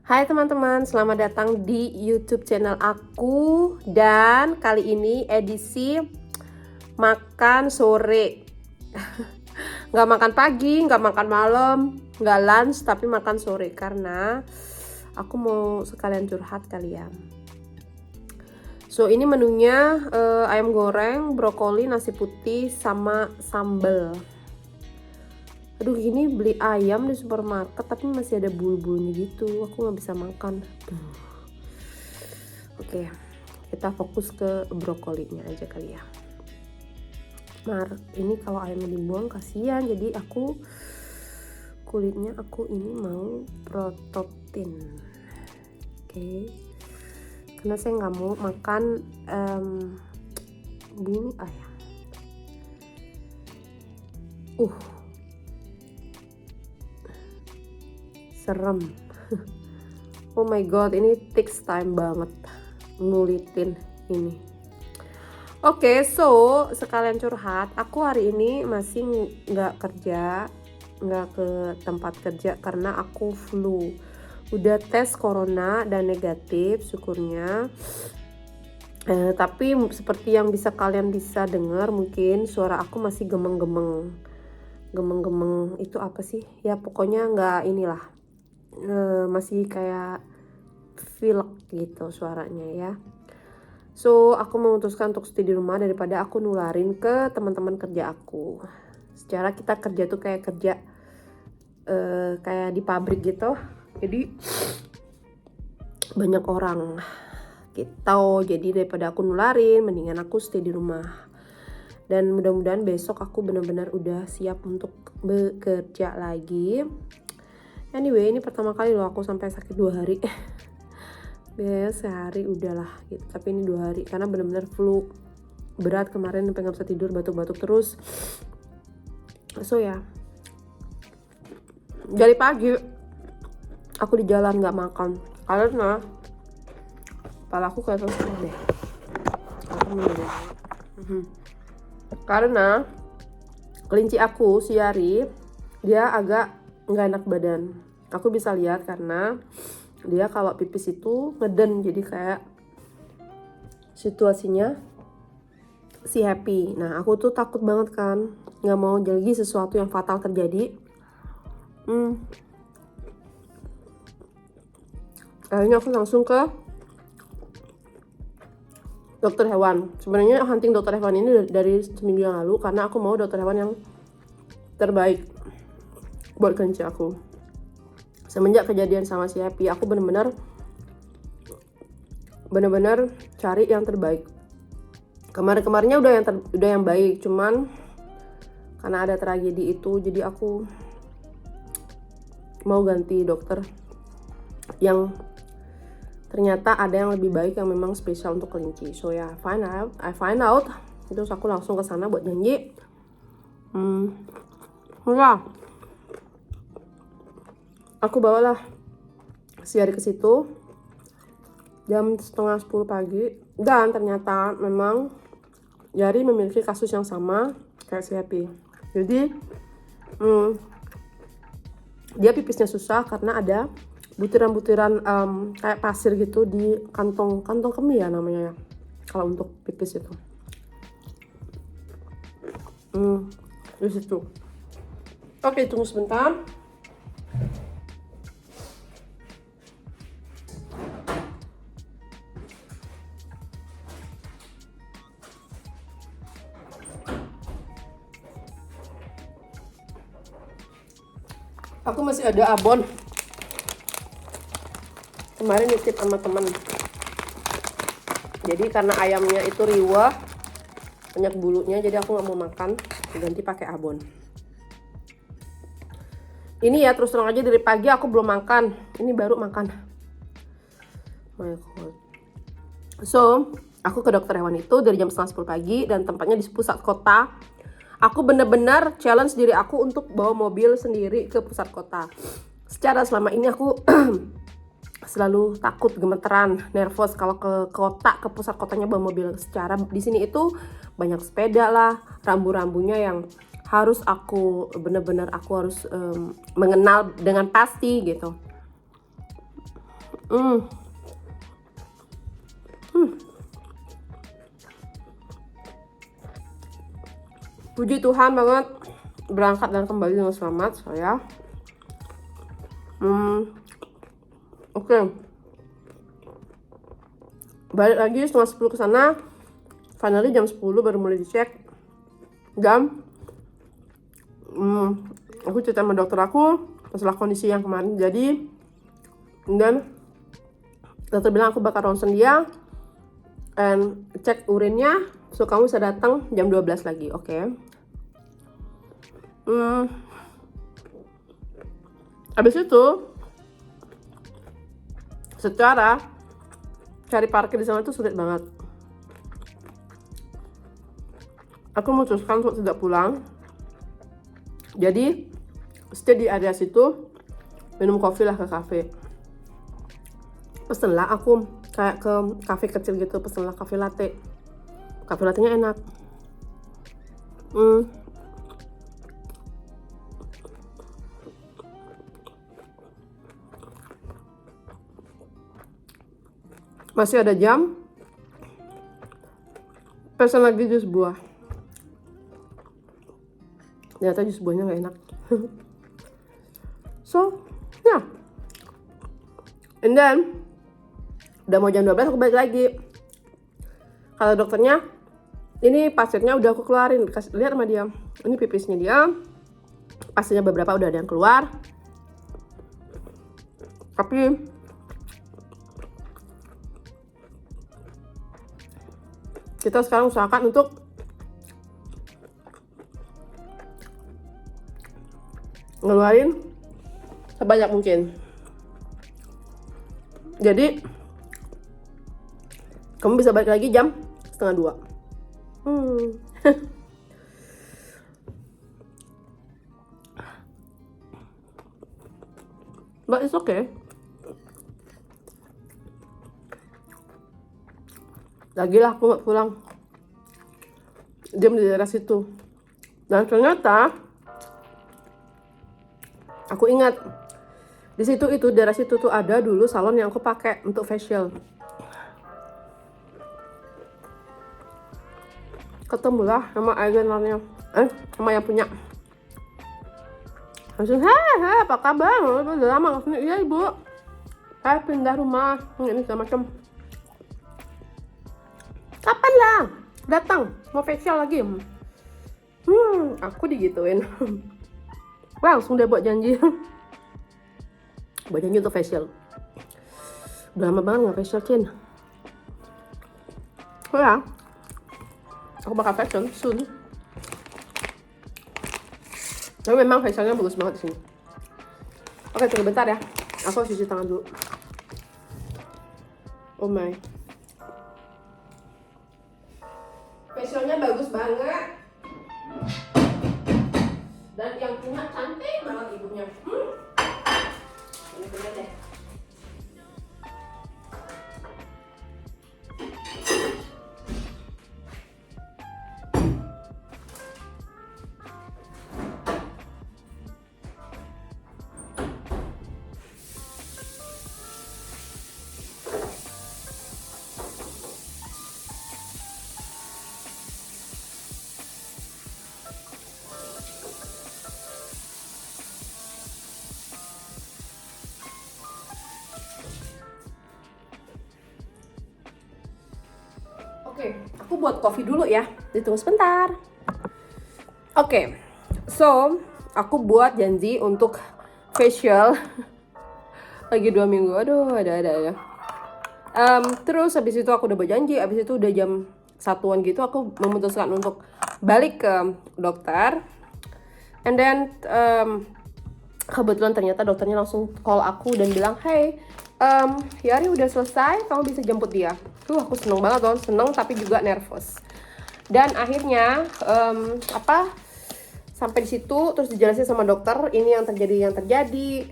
Hai teman-teman, selamat datang di YouTube channel aku. Dan kali ini edisi makan sore. Nggak makan pagi, nggak makan malam, nggak lunch, tapi makan sore. Karena aku mau sekalian curhat kalian. So ini menunya ayam goreng, brokoli, nasi putih, sama sambal. Aduh, ini beli ayam di supermarket tapi masih ada bulu-bulunya gitu. Aku nggak bisa makan. Oke, kita fokus ke brokolinya aja kali ya. Ini kalau ayamnya dibuang kasihan, jadi kulitnya aku ini mau prototin. Oke. Karena saya nggak mau makan bulu ayam. Serem. Oh my god, ini takes time banget ngulitin ini. Oke, so sekalian curhat, aku hari ini masih nggak ke tempat kerja karena aku flu. Udah tes corona dan negatif, syukurnya. Tapi seperti yang kalian bisa dengar, mungkin suara aku masih gemeng-gemeng itu apa sih? Ya pokoknya nggak inilah. Masih kayak pilek gitu suaranya ya. So aku memutuskan untuk stay di rumah daripada aku nularin ke teman-teman kerja aku. Secara kita kerja tuh kayak kerja kayak di pabrik gitu, jadi banyak orang gitu. Jadi daripada aku nularin, mendingan aku stay di rumah. Dan mudah-mudahan besok aku benar-benar udah siap untuk bekerja lagi. Anyway, ini pertama kali loh aku sampai sakit 2 hari. Biasanya sehari udahlah gitu, tapi ini 2 hari karena benar-benar flu berat kemarin sampai nggak bisa tidur, batuk-batuk terus. So ya, dari pagi aku di jalan nggak makan karena kepala aku kayak terus deh. Karena kelinci aku si Yari dia agak nggak enak badan. Aku bisa lihat karena dia kalau pipis itu ngeden, jadi kayak situasinya si happy. Nah aku tuh takut banget kan, nggak mau lagi sesuatu yang fatal terjadi. Akhirnya aku langsung ke dokter hewan. Sebenarnya hunting dokter hewan ini dari seminggu yang lalu karena aku mau dokter hewan yang terbaik buat kelinci aku. Semenjak kejadian sama si Happy, aku bener-bener cari yang terbaik. Kemarin-kemarinnya udah yang baik, cuman karena ada tragedi itu, jadi aku mau ganti dokter yang ternyata ada yang lebih baik yang memang spesial untuk kelinci. So ya, I find out. Terus aku langsung ke sana buat janji. Ya. Aku bawalah si Yari ke situ jam 9:30 pagi, dan ternyata memang Yari memiliki kasus yang sama kayak si Happy. Jadi dia pipisnya susah karena ada butiran-butiran kayak pasir gitu di kantong kemih ya namanya ya, kalau untuk pipis itu. Di situ. Oke, tunggu sebentar. Aku masih ada abon. Kemarin nitip sama teman. Jadi karena ayamnya itu riwah, banyak bulunya, jadi aku nggak mau makan, ganti pakai abon. Ini ya terus terang aja dari pagi aku belum makan. Ini baru makan. My God. So aku ke dokter hewan itu dari jam 9:30 pagi dan tempatnya di pusat kota. Aku benar-benar challenge diri aku untuk bawa mobil sendiri ke pusat kota. Secara selama ini aku selalu takut, gemeteran, nervous kalau ke kota, ke pusat kotanya bawa mobil. Secara di sini itu banyak sepeda lah, rambu-rambunya yang harus aku benar-benar harus mengenal dengan pasti gitu. Hmm. Puji Tuhan banget berangkat dan kembali dengan selamat saya. Oke. Balik lagi setengah 10 ke sana. Finally jam 10 baru mulai dicek. Dan aku cerita sama dokter aku masalah kondisi yang kemarin jadi. Dan dokter bilang aku bakal ronsen dia and cek urinnya, so kamu bisa datang jam 12 lagi, oke? Habis itu secara cari parkir di sana tuh sulit banget. Aku memutuskan untuk tidak pulang. Jadi stay di area situ, minum kopi lah ke kafe. Pesenlah aku kayak ke kafe kecil gitu, pesenlah kafe latte. Kafe latte-nya enak. Masih ada jam. Pesen lagi jus buah. Ternyata jus buahnya nggak enak. So, ya. Yeah. And then udah mau jam 12 aku balik lagi. Kalau dokternya, ini pasirnya udah aku keluarin, lihat sama dia. Ini pipisnya dia. Pasirnya beberapa udah ada yang keluar. Tapi kita sekarang usahakan untuk ngeluarin sebanyak mungkin. Jadi kamu bisa balik lagi jam 1:30. But it's okay. Lagilah aku nggak pulang. Diam di daerah situ. Dan ternyata aku ingat di situ itu daerah situ tuh ada dulu salon yang aku pakai untuk facial. Ketemulah sama eyelinernya, sama yang punya. Langsung, hei, apa kabar? Udah lama kesini. Iya ibu, saya pindah rumah, ini segala macam. Kapan lah datang mau facial lagi? Aku digituin. Wah, langsung dia buat janji. Buat janji untuk facial. Udah lama banget nggak facial, Cin. Oh ya, aku bakal facial soon. Tapi memang facialnya bagus banget di sini. Oke, tunggu bentar ya. Aku harus cuci tangan dulu. Oh my. Facialnya bagus banget. Dan yang punya cantik banget ibunya. Ini bener deh. Oke, aku buat kopi dulu ya. Ditunggu sebentar. Oke, so aku buat janji untuk facial lagi 2 minggu. Aduh, ada ya. Terus habis itu aku udah berjanji. Habis itu udah jam 1-an gitu. Aku memutuskan untuk balik ke dokter. And then kebetulan ternyata dokternya langsung call aku dan bilang, hey, Yari udah selesai, kamu bisa jemput dia. Aku seneng banget dong, seneng tapi juga nervous. Dan akhirnya sampai di situ terus dijelasin sama dokter ini yang terjadi,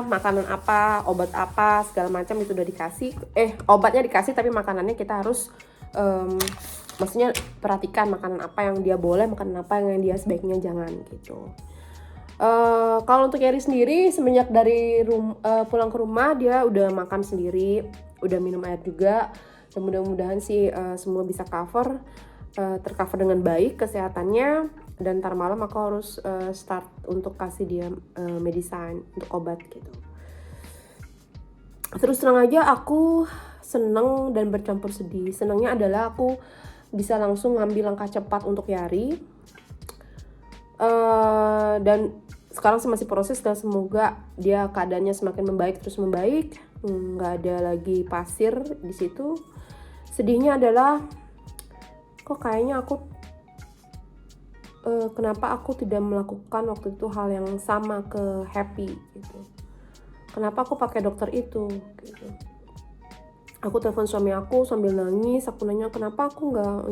makanan apa, obat apa, segala macam itu udah dikasih. Obatnya dikasih tapi makanannya kita harus maksudnya perhatikan makanan apa yang dia boleh, makanan apa yang dia sebaiknya jangan gitu. Kalau untuk Yari sendiri semenjak dari pulang ke rumah dia udah makan sendiri, udah minum air juga, dan mudah-mudahan sih semua bisa tercover dengan baik kesehatannya. Dan ntar malam aku harus start untuk kasih dia medicine untuk obat gitu. Terus terang aja aku seneng dan bercampur sedih. Senangnya adalah aku bisa langsung ngambil langkah cepat untuk Yari. Dan sekarang masih proses dan semoga dia keadaannya semakin membaik terus membaik, nggak ada lagi pasir di situ. Sedihnya adalah kok kayaknya aku kenapa aku tidak melakukan waktu itu hal yang sama ke Happy gitu. Kenapa aku pakai dokter itu gitu. Aku telepon suami aku sambil nangis, aku nanya kenapa aku nggak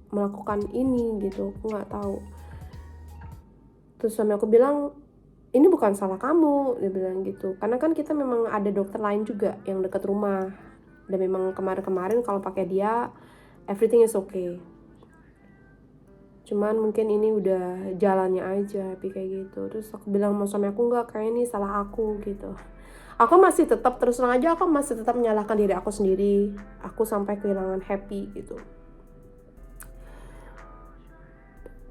melakukan ini gitu, aku nggak tahu. Terus suami aku bilang, ini bukan salah kamu, dia bilang gitu. Karena kan kita memang ada dokter lain juga yang dekat rumah. Dan memang kemarin-kemarin kalau pakai dia, everything is okay. Cuman mungkin ini udah jalannya aja, tapi kayak gitu. Terus aku bilang sama suami aku, enggak, kayak ini salah aku gitu. Aku masih tetap, terus terang aja aku masih tetap menyalahkan diri aku sendiri. Aku sampai kehilangan Happy gitu.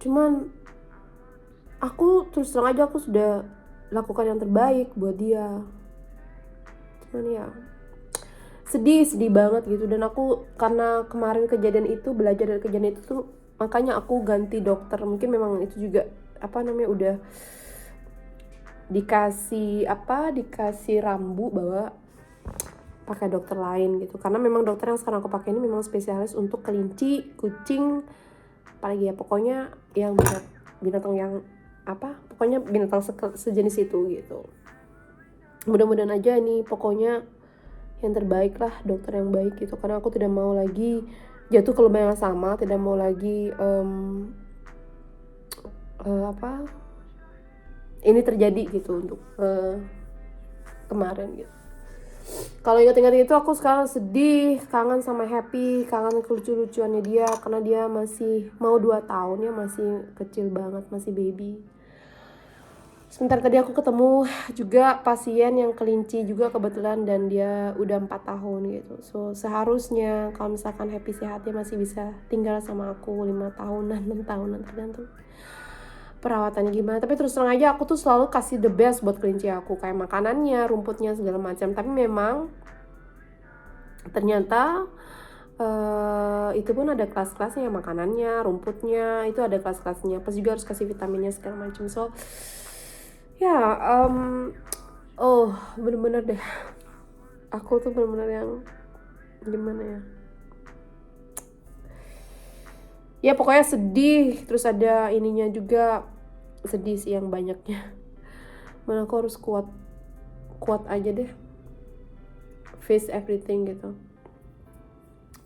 Cuman aku terus terang aja aku sudah lakukan yang terbaik buat dia. Cuman ya sedih banget gitu. Dan aku karena kemarin kejadian itu, belajar dari kejadian itu tuh, makanya aku ganti dokter. Mungkin memang itu juga udah dikasih rambu bahwa pakai dokter lain gitu. Karena memang dokter yang sekarang aku pakai ini memang spesialis untuk kelinci, kucing, apalagi ya pokoknya yang binatang yang pokoknya binatang sejenis itu gitu. Mudah-mudahan aja nih pokoknya yang terbaik lah, dokter yang baik gitu. Karena aku tidak mau lagi jatuh ke lubang yang sama, tidak mau lagi ini terjadi gitu untuk kemarin gitu. Kalau ingat-ingat itu aku sekarang sedih, kangen sama Happy, kangen kelucu-lucuannya dia. Karena dia masih mau 2 tahun ya, masih kecil banget, masih baby. Sebentar tadi aku ketemu juga pasien yang kelinci juga kebetulan, dan dia udah 4 tahun gitu. So seharusnya kalau misalkan Happy sehat dia masih bisa tinggal sama aku 5 tahunan, 6 tahunan tergantung perawatannya gimana. Tapi terus terang aja aku tuh selalu kasih the best buat kelinci aku, kayak makanannya, rumputnya, segala macam. Tapi memang ternyata itu pun ada kelas-kelasnya, makanannya, rumputnya, itu ada kelas-kelasnya. Pas juga harus kasih vitaminnya segala macam. So ya bener-bener deh, aku tuh bener-bener yang gimana ya pokoknya sedih. Terus ada ininya juga, sedih sih yang banyaknya. Mana aku harus kuat aja deh, face everything gitu.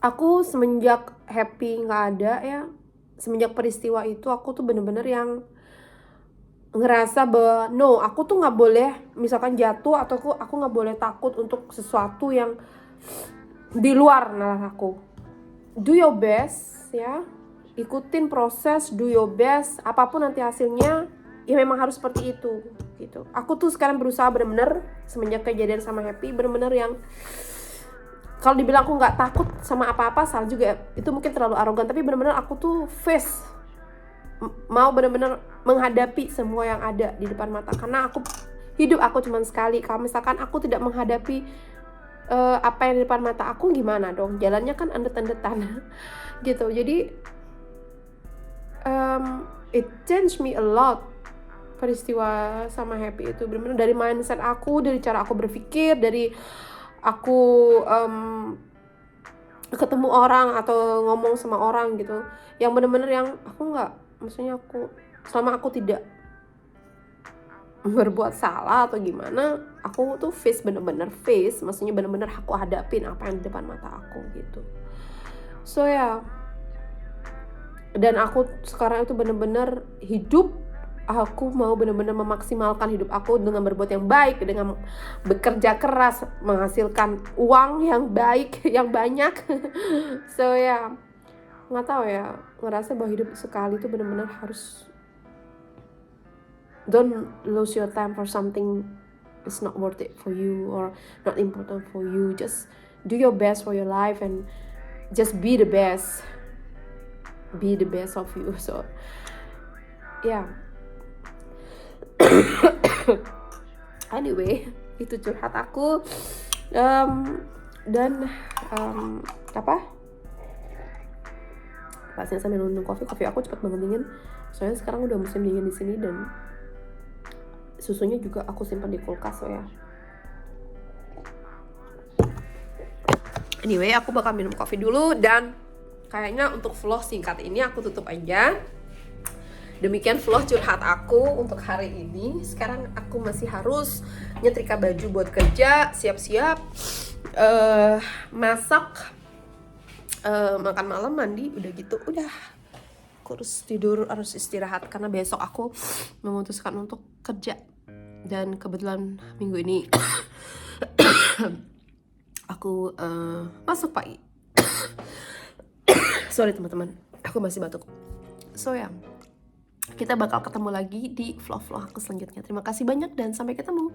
Aku semenjak Happy nggak ada ya, semenjak peristiwa itu aku tuh bener-bener yang ngerasa bahwa no, aku tuh nggak boleh misalkan jatuh, atau aku nggak boleh takut untuk sesuatu yang di luar nalar aku. Do your best ya, ikutin proses, do your best, apapun nanti hasilnya ya memang harus seperti itu gitu. Aku tuh sekarang berusaha bener-bener semenjak kejadian sama Happy, bener-bener yang kalau dibilang aku nggak takut sama apa-apa salah juga, itu mungkin terlalu arogan. Tapi bener-bener aku tuh mau bener-bener menghadapi semua yang ada di depan mata. Karena hidup aku cuma sekali. Kalau misalkan aku tidak menghadapi apa yang di depan mata aku, gimana dong? Jalannya kan andet-endetan gitu. Jadi it changed me a lot. Peristiwa sama Happy itu bener-bener dari mindset aku, dari cara aku berpikir, dari aku ketemu orang atau ngomong sama orang gitu, yang bener-bener yang aku nggak, maksudnya selama aku tidak berbuat salah atau gimana, aku tuh bener-bener maksudnya bener-bener aku hadapin apa yang di depan mata aku gitu. So ya, dan aku sekarang itu bener-bener hidup, aku mau bener-bener memaksimalkan hidup aku dengan berbuat yang baik, dengan bekerja keras, menghasilkan uang yang baik, yang banyak. So ya, nggak tahu ya, ngerasa bahwa hidup sekali itu benar-benar harus don't lose your time for something it's not worth it for you or not important for you. Just do your best for your life and just be the best of you. So yeah. Anyway, itu curhat aku. Dan apa? Pasnya sambil minum kopi aku cepet banget dingin. Soalnya sekarang udah musim dingin di sini dan susunya juga aku simpan di kulkas. So ya. Anyway, aku bakal minum kopi dulu dan kayaknya untuk vlog singkat ini aku tutup aja. Demikian vlog curhat aku untuk hari ini. Sekarang aku masih harus nyetrika baju buat kerja, siap-siap masak, makan malam, mandi, udah gitu, udah. Aku harus tidur, harus istirahat karena besok aku memutuskan untuk kerja. Dan kebetulan minggu ini aku masuk pagi. Sorry teman-teman, aku masih batuk. So ya, kita bakal ketemu lagi di vlog-vlog aku selanjutnya. Terima kasih banyak dan sampai ketemu.